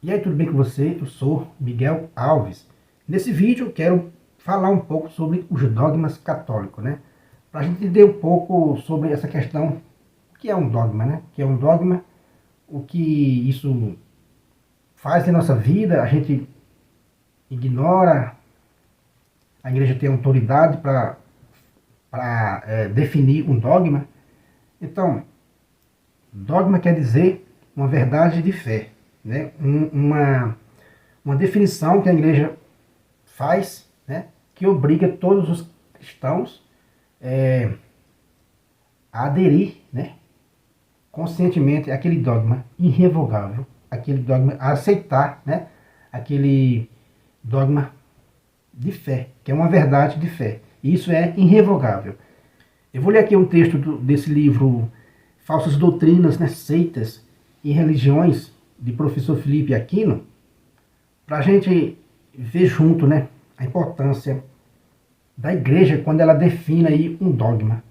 E aí, tudo bem com você? Eu sou Miguel Alves. Nesse vídeo eu quero falar um pouco sobre os dogmas católicos, né? Para a gente entender um pouco sobre essa questão, o que é um dogma, né? O que é um dogma, o que isso faz em nossa vida, a gente ignora, a igreja tem autoridade para definir um dogma. Então, dogma quer dizer uma verdade de fé, né? Uma definição que a igreja faz, né, que obriga todos os cristãos a aderir, né, conscientemente àquele dogma irrevogável, aquele dogma, a aceitar, né, aquele dogma de fé, que é uma verdade de fé. E isso é irrevogável. Eu vou ler aqui um texto desse livro Falsas Doutrinas, né, Seitas e Religiões, de professor Felipe Aquino, para a gente ver junto, né, a importância da igreja quando ela define aí um dogma,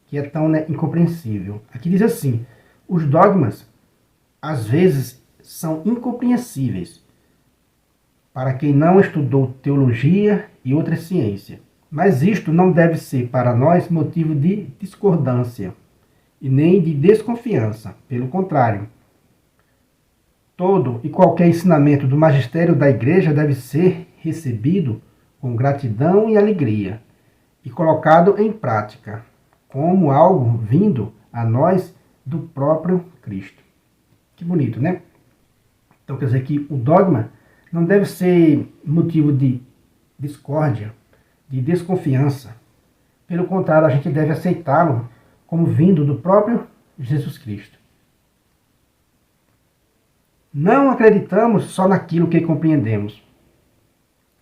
que é tão, né, incompreensível. Aqui diz assim: os dogmas às vezes são incompreensíveis para quem não estudou teologia e outra ciência. Mas isto não deve ser para nós motivo de discordância e nem de desconfiança. Pelo contrário, todo e qualquer ensinamento do magistério da igreja deve ser recebido com gratidão e alegria e colocado em prática como algo vindo a nós do próprio Cristo. Que bonito, né? Então quer dizer que o dogma não deve ser motivo de discórdia, de desconfiança. Pelo contrário, a gente deve aceitá-lo como vindo do próprio Jesus Cristo. Não acreditamos só naquilo que compreendemos.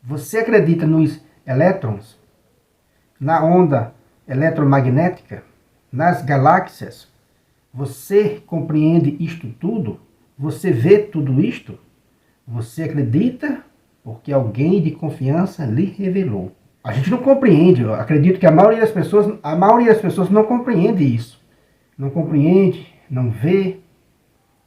Você acredita nos elétrons, na onda eletromagnética, nas galáxias? Você compreende isto tudo? Você vê tudo isto? Você acredita porque alguém de confiança lhe revelou. A gente não compreende, eu acredito que a maioria das pessoas não compreende isso. Não compreende, não vê.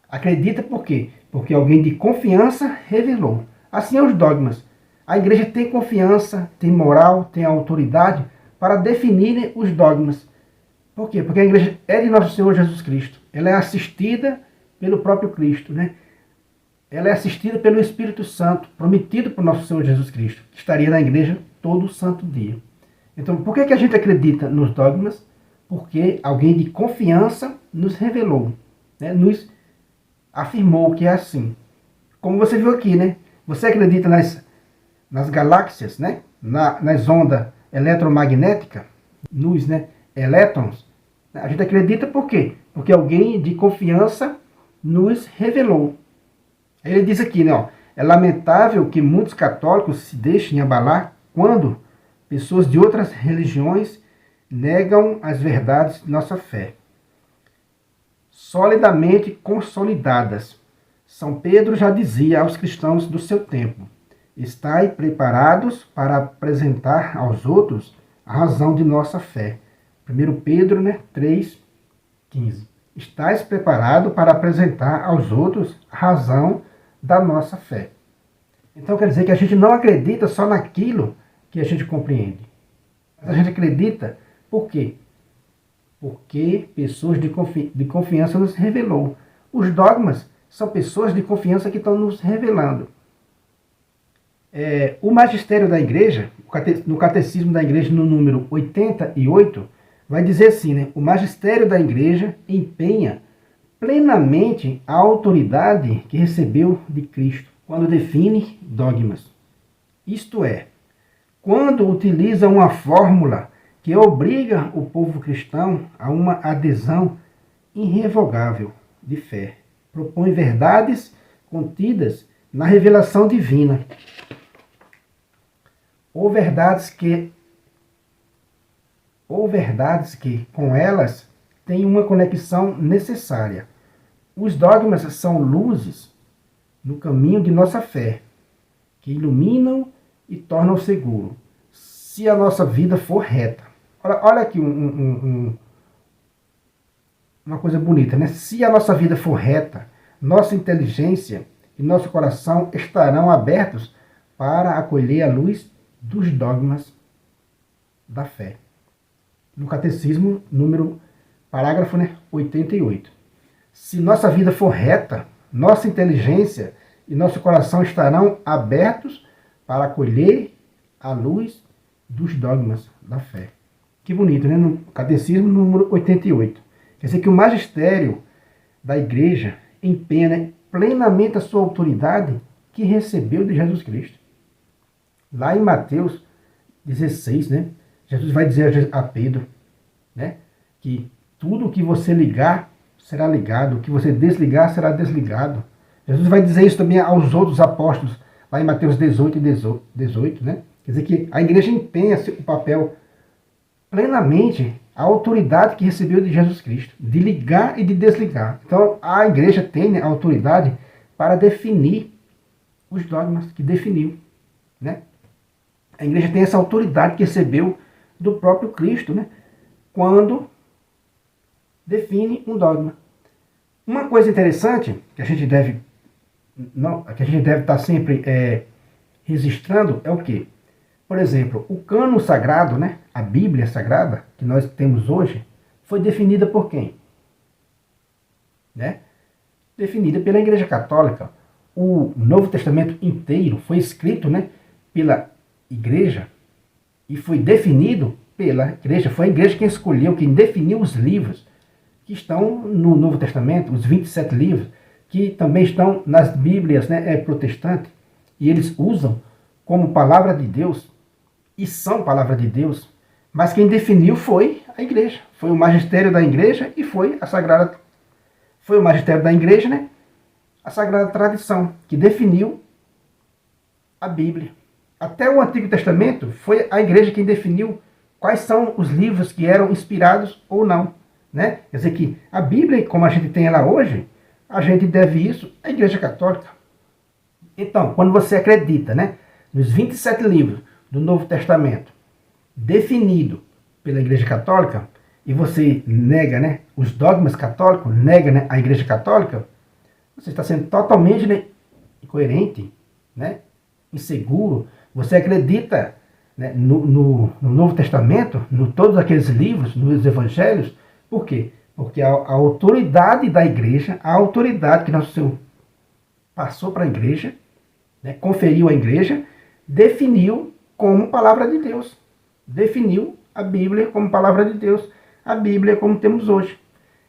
Acredita por quê? Porque alguém de confiança revelou. Assim é os dogmas. A igreja tem confiança, tem moral, tem autoridade para definir os dogmas. Por quê? Porque a igreja é de nosso Senhor Jesus Cristo. Ela é assistida pelo próprio Cristo, né? Ela é assistida pelo Espírito Santo, prometido por nosso Senhor Jesus Cristo, que estaria na igreja todo santo dia. Então, por que a gente acredita nos dogmas? Porque alguém de confiança nos revelou, né? Nos afirmou que é assim. Como você viu aqui, né? Você acredita nas galáxias, né? Nas ondas eletromagnéticas, nos, né, elétrons. A gente acredita por quê? Porque alguém de confiança nos revelou. Ele diz aqui, né, ó, é lamentável que muitos católicos se deixem abalar quando pessoas de outras religiões negam as verdades de nossa fé, solidamente consolidadas. São Pedro já dizia aos cristãos do seu tempo: estai preparados para apresentar aos outros a razão de nossa fé. 1 Pedro, né, 3,15. Estais preparado para apresentar aos outros a razão da nossa fé. Então quer dizer que a gente não acredita só naquilo que a gente compreende. A gente acredita por quê? Porque pessoas de confiança nos revelou. Os dogmas são pessoas de confiança que estão nos revelando. O magistério da igreja, no catecismo da igreja, no número 88, vai dizer assim, né? O magistério da igreja empenha plenamente a autoridade que recebeu de Cristo quando define dogmas. Isto é, quando utiliza uma fórmula que obriga o povo cristão a uma adesão irrevogável de fé. Propõe verdades contidas na revelação divina, ou verdades que com elas têm uma conexão necessária. Os dogmas são luzes no caminho de nossa fé, que iluminam e tornam seguro, se a nossa vida for reta. Olha aqui uma coisa bonita, né? Se a nossa vida for reta, nossa inteligência e nosso coração estarão abertos para acolher a luz dos dogmas da fé. No Catecismo, parágrafo 88. Se nossa vida for reta, nossa inteligência e nosso coração estarão abertos para acolher a luz dos dogmas da fé. Que bonito, né? No Catecismo, número 88. Quer dizer que o magistério da igreja empenha plenamente a sua autoridade que recebeu de Jesus Cristo. Lá em Mateus 16, né? Jesus vai dizer a Pedro, né, que tudo o que você ligar será ligado, o que você desligar será desligado. Jesus vai dizer isso também aos outros apóstolos, lá em Mateus 18 e 18, né? Quer dizer que a igreja empenha o papel plenamente, a autoridade que recebeu de Jesus Cristo, de ligar e de desligar. Então, a igreja tem, né, a autoridade para definir os dogmas que definiu, né? A igreja tem essa autoridade que recebeu do próprio Cristo, né, quando define um dogma. Uma coisa interessante que a gente deve estar sempre registrando é o quê? Por exemplo, o cânon sagrado, né, a Bíblia Sagrada, que nós temos hoje, foi definida por quem? Né? Definida pela Igreja Católica. O Novo Testamento inteiro foi escrito, né, pela Igreja e foi definido pela Igreja. Foi a Igreja quem escolheu, quem definiu os livros que estão no Novo Testamento, os 27 livros, que também estão nas Bíblias, né, protestantes, e eles usam como palavra de Deus, e são palavra de Deus, mas quem definiu foi a igreja, foi o magistério da igreja e foi o magistério da igreja, né, a Sagrada Tradição, que definiu a Bíblia. Até o Antigo Testamento foi a igreja quem definiu quais são os livros que eram inspirados ou não, né? Quer dizer que a Bíblia, como a gente tem ela hoje, a gente deve isso à Igreja Católica. Então, quando você acredita, né, nos 27 livros do Novo Testamento, definido pela Igreja Católica, e você nega, né, os dogmas católicos, nega, né, a Igreja Católica, você está sendo totalmente, né, incoerente, né, inseguro. Você acredita, né, no Novo Testamento, em todos aqueles livros, nos Evangelhos. Por quê? Porque a autoridade da igreja, a autoridade que nosso Senhor passou para a igreja, né, conferiu à igreja, definiu como palavra de Deus. Definiu a Bíblia como palavra de Deus. A Bíblia como temos hoje.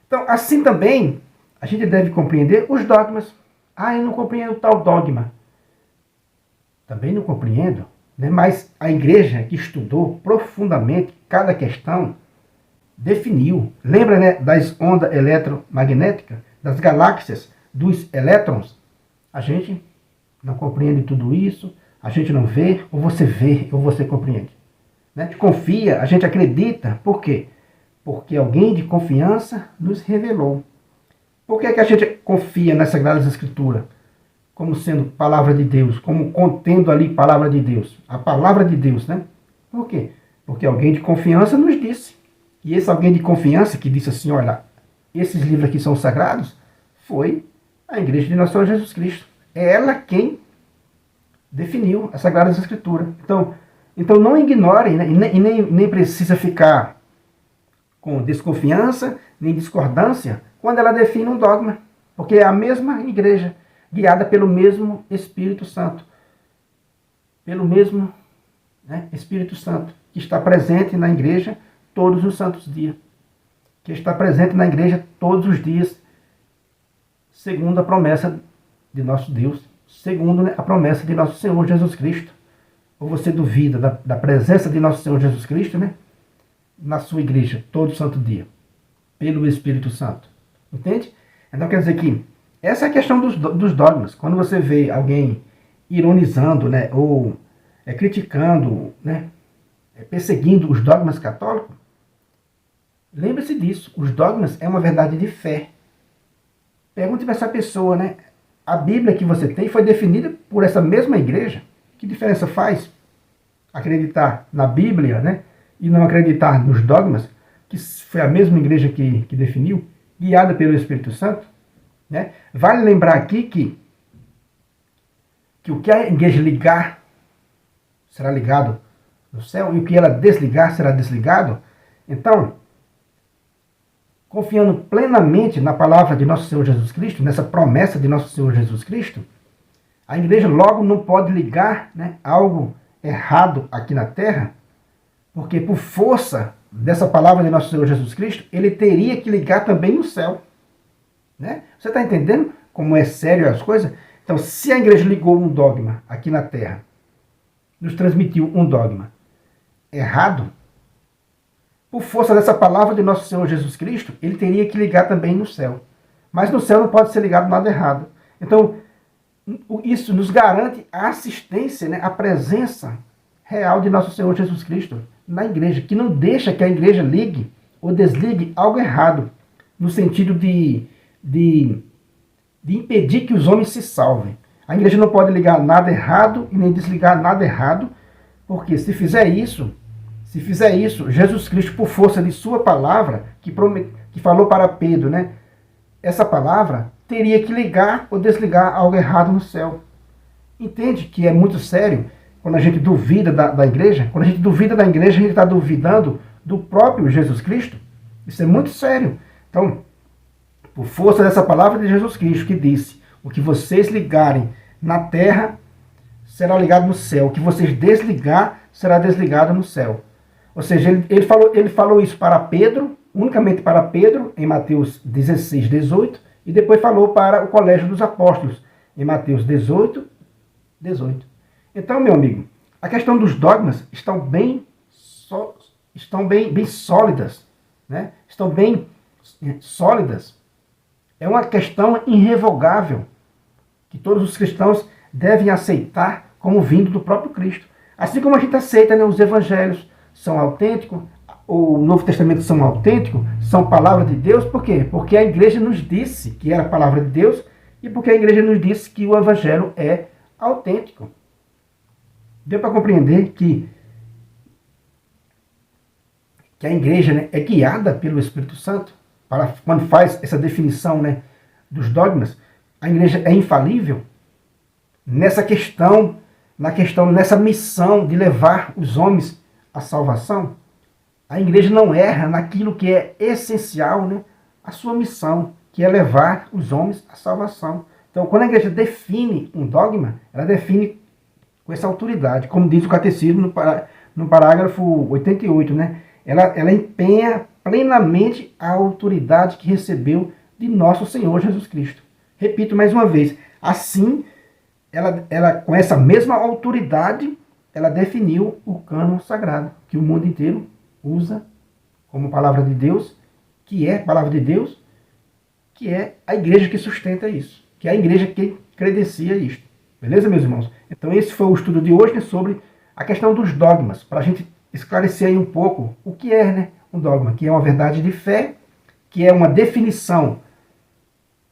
Então, assim também, a gente deve compreender os dogmas. Ah, eu não compreendo tal dogma. Também não compreendo, né? Mas a igreja que estudou profundamente cada questão, definiu. Lembra, né, das ondas eletromagnéticas, das galáxias, dos elétrons? A gente não compreende tudo isso, a gente não vê, ou você compreende. Né? A gente confia, a gente acredita. Por quê? Porque alguém de confiança nos revelou. Por que a gente confia nas Sagradas Escrituras como sendo palavra de Deus, como contendo ali palavra de Deus? A palavra de Deus, né? Por quê? Porque alguém de confiança nos disse. E esse alguém de confiança que disse assim, olha, esses livros aqui são sagrados, foi a igreja de nosso Senhor Jesus Cristo. É ela quem definiu as Sagradas Escrituras. Então não ignorem, né, e nem precisa ficar com desconfiança, nem discordância, quando ela define um dogma. Porque é a mesma igreja, guiada pelo mesmo Espírito Santo. Pelo mesmo, né, Espírito Santo, que está presente na igreja todos os santos dias. Que está presente na igreja todos os dias, segundo a promessa de nosso Deus, segundo, né, a promessa de nosso Senhor Jesus Cristo. Ou você duvida da presença de nosso Senhor Jesus Cristo, né, na sua igreja, todo santo dia, pelo Espírito Santo. Entende? Então quer dizer que essa é a questão dos dogmas. Quando você vê alguém ironizando, né, ou criticando, né, perseguindo os dogmas católicos, lembre-se disso. Os dogmas é uma verdade de fé. Pergunte para essa pessoa, né, a Bíblia que você tem foi definida por essa mesma igreja. Que diferença faz acreditar na Bíblia, né, e não acreditar nos dogmas, que foi a mesma igreja que definiu, guiada pelo Espírito Santo? Né? Vale lembrar aqui que que o que a igreja ligar será ligado no céu e o que ela desligar será desligado. Então, confiando plenamente na palavra de nosso Senhor Jesus Cristo, nessa promessa de nosso Senhor Jesus Cristo, a igreja logo não pode ligar, né, algo errado aqui na terra, porque por força dessa palavra de nosso Senhor Jesus Cristo, ele teria que ligar também no céu. Né? Você está entendendo como é sério as coisas? Então, se a igreja ligou um dogma aqui na terra, nos transmitiu um dogma errado, por força dessa palavra de nosso Senhor Jesus Cristo, ele teria que ligar também no céu. Mas no céu não pode ser ligado nada errado. Então, isso nos garante a assistência, né, a presença real de nosso Senhor Jesus Cristo na igreja, que não deixa que a igreja ligue ou desligue algo errado, no sentido de impedir que os homens se salvem. A igreja não pode ligar nada errado e nem desligar nada errado, porque se fizer isso, Jesus Cristo, por força de sua palavra, que falou para Pedro, né, essa palavra teria que ligar ou desligar algo errado no céu. Entende que é muito sério quando a gente duvida da igreja? Quando a gente duvida da igreja, a gente está duvidando do próprio Jesus Cristo. Isso é muito sério. Então, por força dessa palavra de Jesus Cristo, que disse: o que vocês ligarem na terra será ligado no céu, o que vocês desligar será desligado no céu. Ou seja, ele falou isso para Pedro, unicamente para Pedro, em Mateus 16, 18, e depois falou para o colégio dos apóstolos, em Mateus 18, 18. Então, meu amigo, a questão dos dogmas estão bem sólidas, né? Estão bem sólidas. É uma questão irrevogável que todos os cristãos devem aceitar como vindo do próprio Cristo. Assim como a gente aceita, né, os evangelhos são autênticos, o Novo Testamento são autênticos, são palavra de Deus. Por quê? Porque a igreja nos disse que era a palavra de Deus e porque a igreja nos disse que o evangelho é autêntico. Deu para compreender que a igreja, né, é guiada pelo Espírito Santo para quando faz essa definição, né, dos dogmas. A igreja é infalível nessa questão, nessa missão de levar os homens à salvação. A igreja não erra naquilo que é essencial, né, a sua missão, que é levar os homens à salvação. Então, quando a igreja define um dogma, ela define com essa autoridade, como diz o catecismo no parágrafo 88, né? Ela empenha plenamente a autoridade que recebeu de nosso Senhor Jesus Cristo. Repito mais uma vez, assim, ela com essa mesma autoridade, ela definiu o cânon sagrado, que o mundo inteiro usa como palavra de Deus, que é palavra de Deus, que é a igreja que sustenta isso, que é a igreja que credencia isto. Beleza, meus irmãos? Então esse foi o estudo de hoje, né, sobre a questão dos dogmas, para a gente esclarecer aí um pouco o que é, né, um dogma, que é uma verdade de fé, que é uma definição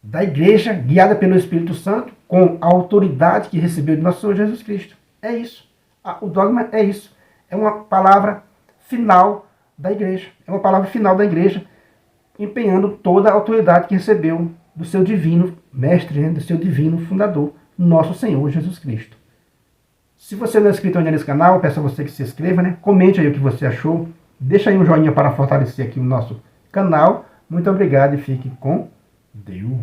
da igreja guiada pelo Espírito Santo, com a autoridade que recebeu de nosso Senhor Jesus Cristo. É isso. O dogma é isso. É uma palavra final da igreja. É uma palavra final da igreja, empenhando toda a autoridade que recebeu do seu divino mestre, né, do seu divino fundador, nosso Senhor Jesus Cristo. Se você não é inscrito ainda nesse canal, peço a você que se inscreva, né? Comente aí o que você achou. Deixa aí um joinha para fortalecer aqui o nosso canal. Muito obrigado e fique com Deus.